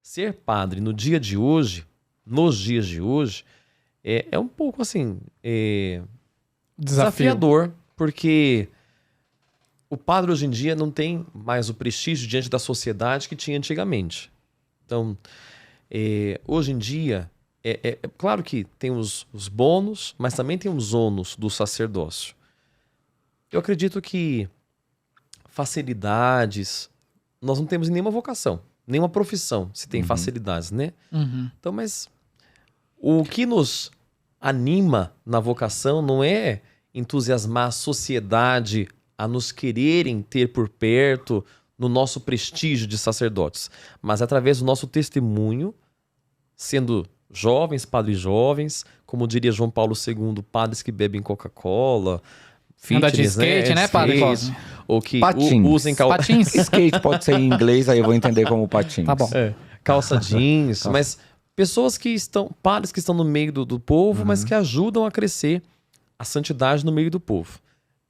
ser padre no dia de hoje, nos dias de hoje, é um pouco assim, desafiador, porque o padre hoje em dia não tem mais o prestígio diante da sociedade que tinha antigamente. Então, hoje em dia, claro que tem os bônus, mas também tem os ônus do sacerdócio. Eu acredito que facilidades, nós não temos nenhuma vocação, nenhuma profissão se tem facilidades, né? Então, mas o que nos anima na vocação não é entusiasmar a sociedade a nos quererem ter por perto no nosso prestígio de sacerdotes, mas através do nosso testemunho, sendo jovens, padres jovens, como diria João Paulo II, padres que bebem Coca-Cola, anda de skate, né, padre Cosme? Ou que usem patins. Skate pode ser em inglês, aí eu vou entender como patins. Tá bom. Calça jeans, mas pessoas que estão, padres que estão no meio do povo, mas que ajudam a crescer a santidade no meio do povo.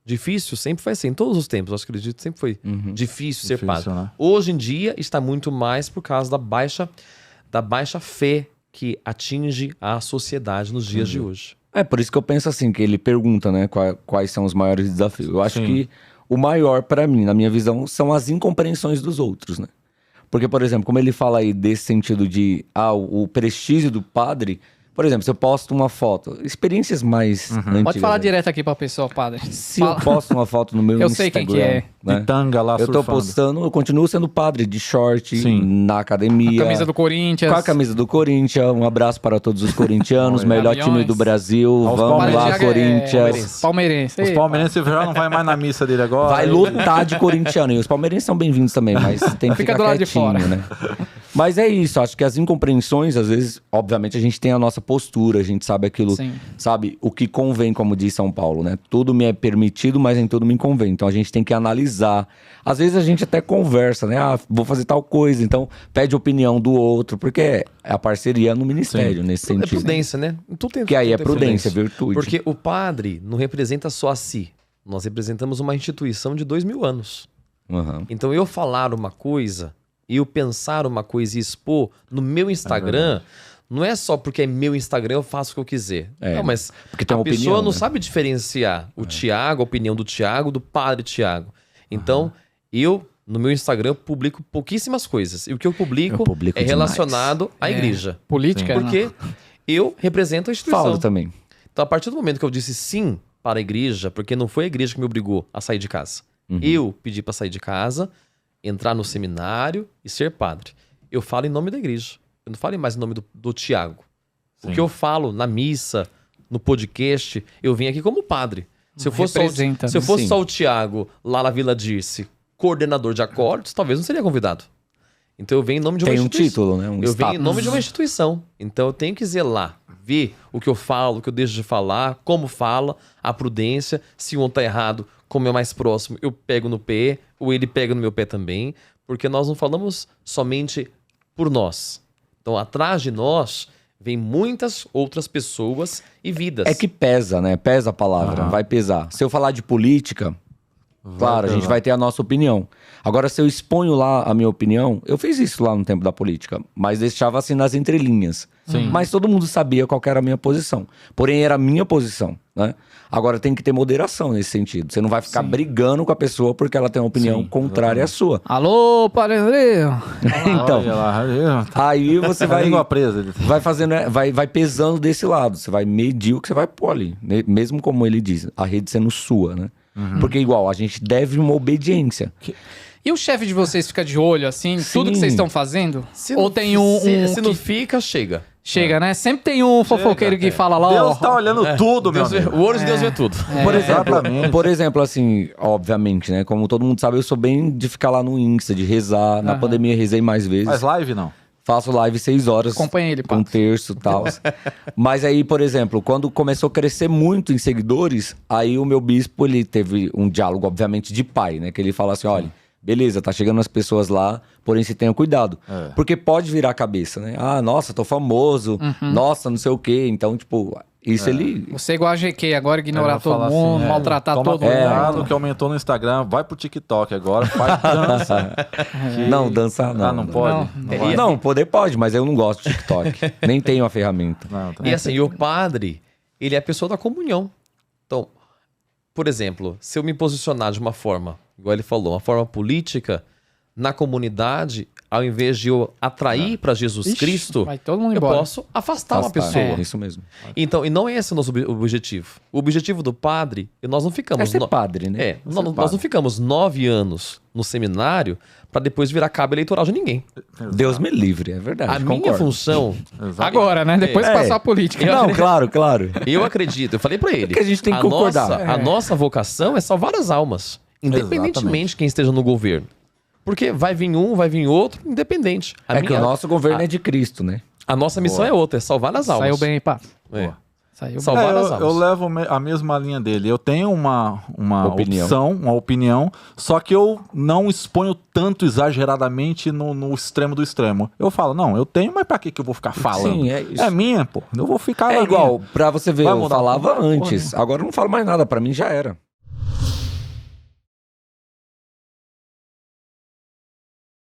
Difícil sempre vai ser, em todos os tempos, eu acredito, sempre foi difícil ser padre. Né? Hoje em dia está muito mais por causa da baixa fé que atinge a sociedade nos dias de hoje. Por isso que eu penso assim, que ele pergunta, né, quais são os maiores desafios. Eu acho que o maior para mim, na minha visão, são as incompreensões dos outros, né? Porque, por exemplo, como ele fala aí desse sentido de, o prestígio do padre... Por exemplo, se eu posto uma foto, experiências mais antigas. Pode falar direto aqui pra pessoa, padre. Se eu posto uma foto no meu eu Instagram... sei quem que é. Né? De tanga lá eu tô postando, eu continuo sendo padre de short, na academia. A camisa do Corinthians. Com a camisa do Corinthians. Um abraço para todos os corintianos, melhor time do Brasil. Vamos lá, Corinthians. Palmeirense. Os palmeirenses já não vai mais na missa dele agora. Vai lotar de corintiano. E os palmeirenses são bem-vindos também, mas tem que ficar do lado quietinho, de fora. Né? Mas é isso, acho que as incompreensões, às vezes, obviamente a gente tem a nossa postura, a gente sabe aquilo, sabe, o que convém, como diz São Paulo, né? Tudo me é permitido, mas nem tudo me convém. Então a gente tem que analisar. Às vezes a gente até conversa, né? Vou fazer tal coisa, então pede opinião do outro, porque é a parceria no ministério, nesse sentido. É prudência, né? Que aí é prudência, virtude. Porque o padre não representa só a si. Nós representamos uma instituição de 2000 anos. Então eu falar uma coisa... E eu pensar uma coisa e expor no meu Instagram, não é só porque é meu Instagram eu faço o que eu quiser. Não, mas porque tem a uma pessoa opinião, não né? sabe diferenciar o Tiago, a opinião do Tiago, do padre Tiago. Então, eu, no meu Instagram, publico pouquíssimas coisas. E o que eu publico é relacionado à igreja. Política, porque eu represento a instituição. Falo também. Então, a partir do momento que eu disse sim para a igreja, porque não foi a igreja que me obrigou a sair de casa. Eu pedi para sair de casa, entrar no seminário e ser padre. Eu falo em nome da igreja. Eu não falo mais em nome do Tiago. O que eu falo na missa, no podcast, eu vim aqui como padre. Se eu fosse só o Tiago, lá na Vila Dirce, coordenador de acordos, talvez não seria convidado. Então eu venho em nome de uma instituição. Tem um título, né? Eu venho em nome de uma instituição. Então eu tenho que zelar, ver o que eu falo, o que eu deixo de falar, como fala, a prudência. Se um tá errado, como é mais próximo, eu pego no pé, ou ele pega no meu pé também, porque nós não falamos somente por nós. Então, atrás de nós, vem muitas outras pessoas e vidas. É que pesa, né? Pesa a palavra, vai pesar. Se eu falar de política, claro, a gente vai ter a nossa opinião. Agora, se eu exponho lá a minha opinião, eu fiz isso lá no tempo da política, mas deixava assim nas entrelinhas. Mas todo mundo sabia qual que era a minha posição. Porém, era a minha posição, né? Agora, tem que ter moderação nesse sentido. Você não vai ficar brigando com a pessoa porque ela tem uma opinião contrária à sua. Alô, padre André! Então, aí você vai... língua presa. Vai fazendo, vai pesando desse lado. Você vai medir o que você vai pôr ali. Mesmo como ele diz, a rede sendo sua, né? Porque igual, a gente deve uma obediência. E o chefe de vocês fica de olho, assim, tudo que vocês estão fazendo? Ou tem Se não fica, chega. Chega, né? Sempre tem um fofoqueiro que fala lá, Deus tá olhando tudo, meu amigo. O olho de Deus vê tudo. Por exemplo, assim, obviamente, né? Como todo mundo sabe, eu sou bem de ficar lá no Insta, de rezar. Na pandemia, rezei mais vezes. Faz live, não? Faço live 6 horas. Acompanha ele, com terço e tal. Mas aí, por exemplo, quando começou a crescer muito em seguidores, aí o meu bispo, ele teve um diálogo, obviamente, de pai, né? Que ele fala assim, olha... Beleza, tá chegando as pessoas lá, porém você tenha cuidado. Porque pode virar a cabeça, né? Ah, nossa, tô famoso. Nossa, não sei o quê. Então, tipo, Isso ele... Você é igual a GQ, agora ignorar todo mundo, assim, maltratar toma todo mundo. cuidado que aumentou no Instagram, vai pro TikTok agora, faz dança. Não, dançar não. Ah, não pode? Não, poder pode, mas eu não gosto do TikTok. Nem tenho a ferramenta. Não, tá. E assim, o padre, ele é a pessoa da comunhão. Então, por exemplo, se eu me posicionar de uma forma, igual ele falou, uma forma política, na comunidade, ao invés de eu atrair para Jesus Cristo, vai todo mundo eu embora. posso afastar uma pessoa. É isso mesmo. Então, e não é esse o nosso objetivo. O objetivo do padre, e nós não ficamos... É ser padre, né? É, nós não ficamos 9 anos no seminário para depois virar cabo eleitoral de ninguém. Deus me livre, é verdade. A minha função... Agora, né? Depois passar a política. Não, claro. Eu acredito, eu falei para ele. que a gente tem que concordar. A nossa vocação é salvar as almas, independentemente de quem esteja no governo. Porque vai vir um, vai vir outro, independente. Que o nosso governo é de Cristo, né? A nossa missão é outra, é salvar as almas. Saiu bem, pá. É. Saiu Salvar bem. as almas. Eu levo a mesma linha dele. Eu tenho uma opinião, só que eu não exponho tanto exageradamente no extremo do extremo. Eu falo, não, eu tenho, mas pra que eu vou ficar falando? Sim, é isso. É minha, pô. Eu vou ficar É lá igual, minha. pra você ver, Vai eu mudar falava porra antes. Agora eu não falo mais nada, pra mim já era.